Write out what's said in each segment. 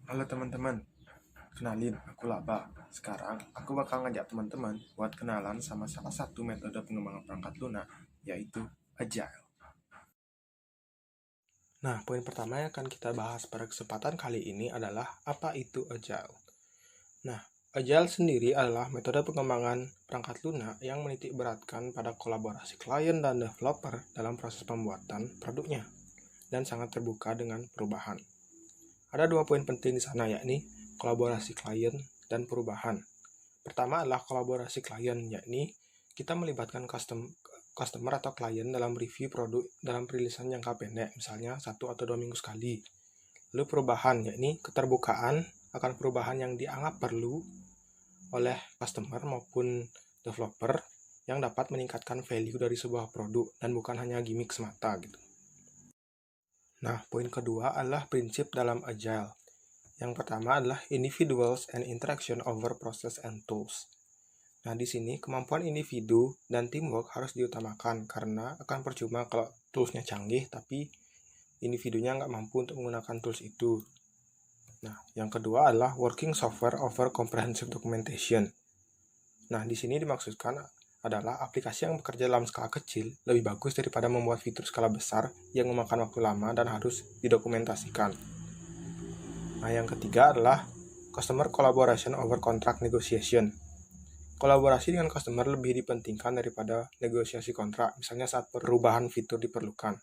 Halo teman-teman, kenalin aku Laba. Sekarang aku bakal ngajak teman-teman buat kenalan sama salah satu metode pengembangan perangkat lunak, yaitu Agile. Nah, poin pertama yang akan kita bahas pada kesempatan kali ini adalah apa itu Agile. Nah, Agile sendiri adalah metode pengembangan perangkat lunak yang menitik beratkan pada kolaborasi klien dan developer dalam proses pembuatan produknya dan sangat terbuka dengan perubahan. Ada dua poin penting di sana, yakni kolaborasi klien dan perubahan. Pertama adalah kolaborasi klien, yakni kita melibatkan customer atau klien dalam review produk dalam perilisan jangka pendek, misalnya 1 atau 2 minggu sekali. Lalu perubahan, yakni keterbukaan akan perubahan yang dianggap perlu oleh customer maupun developer yang dapat meningkatkan value dari sebuah produk dan bukan hanya gimmick semata gitu. Nah, poin kedua adalah prinsip dalam Agile. Yang pertama adalah individuals and interaction over process and tools. Nah, di sini kemampuan individu dan teamwork harus diutamakan karena akan percuma kalau toolsnya canggih tapi individunya nggak mampu untuk menggunakan tools itu. Nah, yang kedua adalah working software over comprehensive documentation. Nah, di sini dimaksudkan adalah aplikasi yang bekerja dalam skala kecil lebih bagus daripada membuat fitur skala besar yang memakan waktu lama dan harus didokumentasikan. Nah, yang ketiga adalah customer collaboration over contract negotiation. Kolaborasi dengan customer lebih dipentingkan daripada negosiasi kontrak, misalnya saat perubahan fitur diperlukan.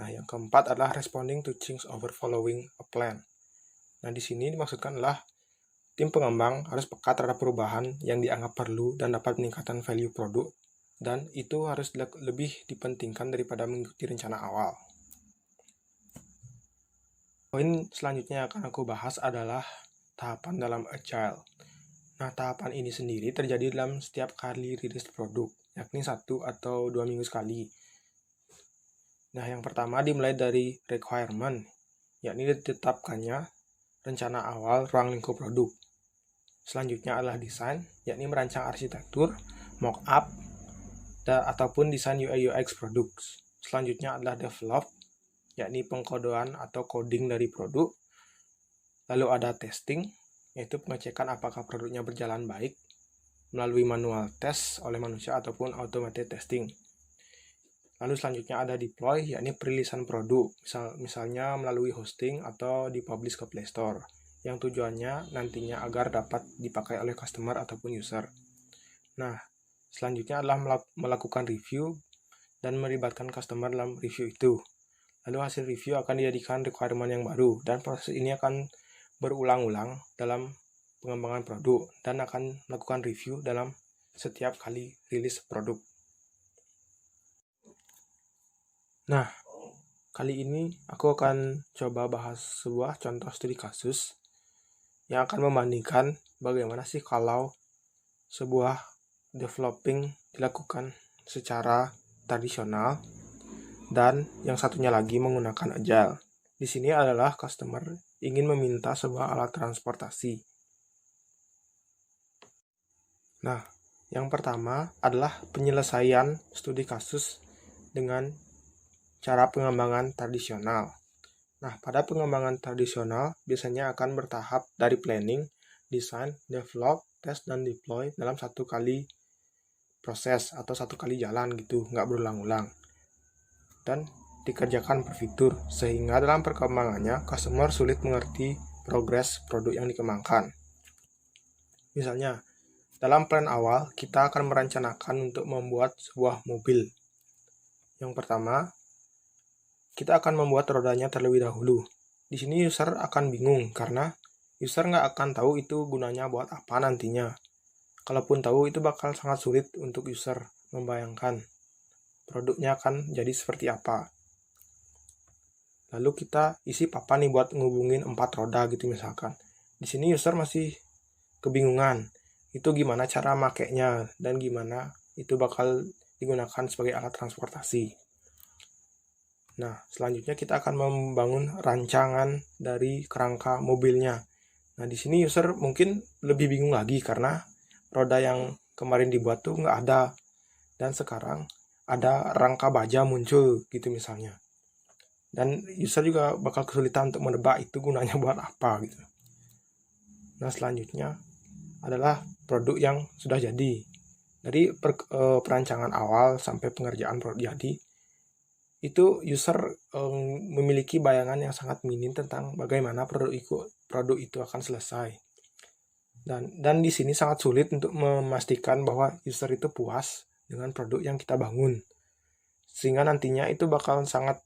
Nah, yang keempat adalah responding to change over following a plan. Nah, di sini dimaksudkan adalah tim pengembang harus peka terhadap perubahan yang dianggap perlu dan dapat meningkatkan value produk, dan itu harus lebih dipentingkan daripada mengikuti rencana awal. Poin selanjutnya yang akan aku bahas adalah tahapan dalam Agile. Nah, tahapan ini sendiri terjadi dalam setiap kali rilis produk, yakni 1 atau 2 minggu sekali. Nah, yang pertama dimulai dari requirement, yakni ditetapkannya rencana awal ruang lingkup produk. Selanjutnya adalah desain, yakni merancang arsitektur, mock-up, ataupun desain UI UX produk. Selanjutnya adalah develop, yakni pengkodoan atau coding dari produk. Lalu ada testing, yaitu pengecekan apakah produknya berjalan baik melalui manual test oleh manusia ataupun automated testing. Lalu selanjutnya ada deploy, yakni perilisan produk, misalnya melalui hosting atau dipublish ke Play Store, yang tujuannya nantinya agar dapat dipakai oleh customer ataupun user. Nah, selanjutnya adalah melakukan review dan melibatkan customer dalam review itu. Lalu hasil review akan dijadikan requirement yang baru, dan proses ini akan berulang-ulang dalam pengembangan produk dan akan melakukan review dalam setiap kali rilis produk. Nah, kali ini aku akan coba bahas sebuah contoh studi kasus yang akan membandingkan bagaimana sih kalau sebuah developing dilakukan secara tradisional dan yang satunya lagi menggunakan Agile. Di sini adalah customer ingin meminta sebuah alat transportasi. Nah, yang pertama adalah penyelesaian studi kasus dengan cara pengembangan tradisional. Nah, pada pengembangan tradisional biasanya akan bertahap dari planning, design, develop, test, dan deploy dalam satu kali proses atau satu kali jalan gitu, nggak berulang-ulang. Dan dikerjakan per fitur, sehingga dalam perkembangannya customer sulit mengerti progres produk yang dikembangkan. Misalnya, dalam plan awal kita akan merencanakan untuk membuat sebuah mobil. Yang pertama, kita akan membuat rodanya terlebih dahulu. Di sini user akan bingung karena user nggak akan tahu itu gunanya buat apa nantinya. Kalaupun tahu, itu bakal sangat sulit untuk user membayangkan produknya akan jadi seperti apa. Lalu kita isi papan nih buat ngubungin 4 roda gitu misalkan. Di sini user masih kebingungan. Itu gimana cara makainya dan gimana itu bakal digunakan sebagai alat transportasi. Nah, selanjutnya kita akan membangun rancangan dari kerangka mobilnya. Nah, di sini user mungkin lebih bingung lagi karena roda yang kemarin dibuat tuh nggak ada. Dan sekarang ada rangka baja muncul gitu misalnya. Dan user juga bakal kesulitan untuk menebak itu gunanya buat apa gitu. Nah, selanjutnya adalah produk yang sudah jadi. Dari perancangan awal sampai pengerjaan produk jadi, itu user memiliki bayangan yang sangat minim tentang bagaimana produk itu akan selesai. Dan di sini sangat sulit untuk memastikan bahwa user itu puas dengan produk yang kita bangun. Sehingga nantinya itu bakal sangat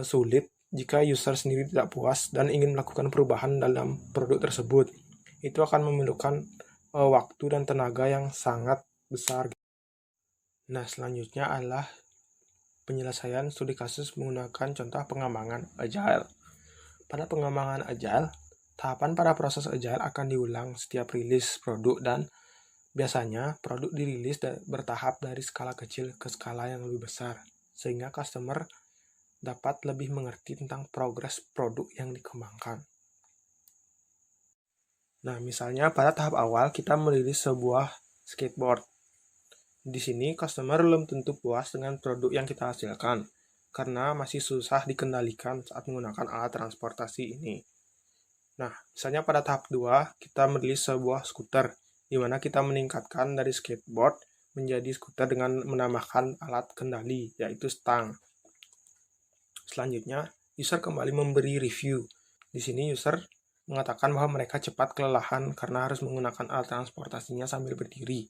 sulit jika user sendiri tidak puas dan ingin melakukan perubahan dalam produk tersebut. Itu akan memerlukan waktu dan tenaga yang sangat besar. Nah, selanjutnya adalah penyelesaian studi kasus menggunakan contoh pengembangan Agile. Pada pengembangan Agile, tahapan pada proses Agile akan diulang setiap rilis produk dan biasanya produk dirilis bertahap dari skala kecil ke skala yang lebih besar, sehingga customer dapat lebih mengerti tentang progres produk yang dikembangkan. Nah, misalnya pada tahap awal kita merilis sebuah skateboard. Di sini customer belum tentu puas dengan produk yang kita hasilkan, karena masih susah dikendalikan saat menggunakan alat transportasi ini. Nah, misalnya pada tahap 2, kita merilis sebuah skuter, di mana kita meningkatkan dari skateboard menjadi skuter dengan menambahkan alat kendali, yaitu stang. Selanjutnya, user kembali memberi review. Di sini user mengatakan bahwa mereka cepat kelelahan karena harus menggunakan alat transportasinya sambil berdiri.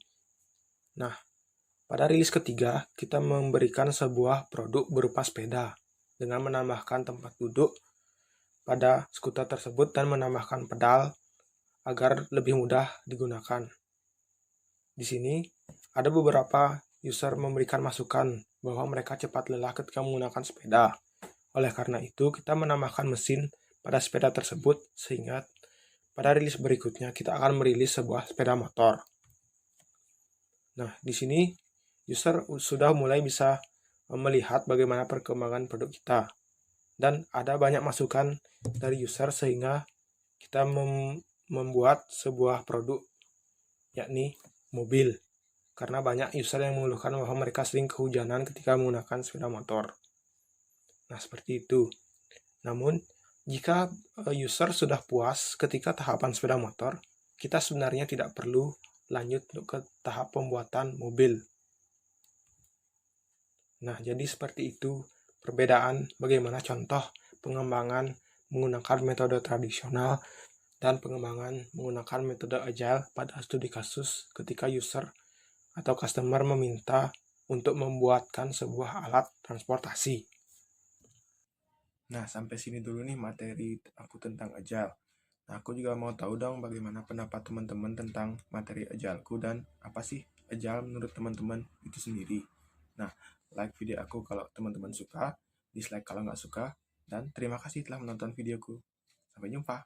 Nah, pada rilis ketiga, kita memberikan sebuah produk berupa sepeda dengan menambahkan tempat duduk pada skuter tersebut dan menambahkan pedal agar lebih mudah digunakan. Di sini ada beberapa user memberikan masukan bahwa mereka cepat lelah ketika menggunakan sepeda. Oleh karena itu, kita menambahkan mesin pada sepeda tersebut sehingga pada rilis berikutnya kita akan merilis sebuah sepeda motor. Nah, di sini user sudah mulai bisa melihat bagaimana perkembangan produk kita. Dan ada banyak masukan dari user sehingga kita membuat sebuah produk, yakni mobil. Karena banyak user yang mengeluhkan bahwa mereka sering kehujanan ketika menggunakan sepeda motor. Nah, seperti itu. Namun, jika user sudah puas ketika tahapan sepeda motor, kita sebenarnya tidak perlu lanjut ke tahap pembuatan mobil. Nah, jadi seperti itu perbedaan bagaimana contoh pengembangan menggunakan metode tradisional dan pengembangan menggunakan metode agile pada studi kasus ketika user atau customer meminta untuk membuatkan sebuah alat transportasi. Nah, sampai sini dulu nih materi aku tentang agile. Nah, aku juga mau tahu dong bagaimana pendapat teman-teman tentang materi agileku dan apa sih agile menurut teman-teman itu sendiri. Nah, like video aku kalau teman-teman suka, dislike kalau nggak suka, dan terima kasih telah menonton videoku. Sampai jumpa.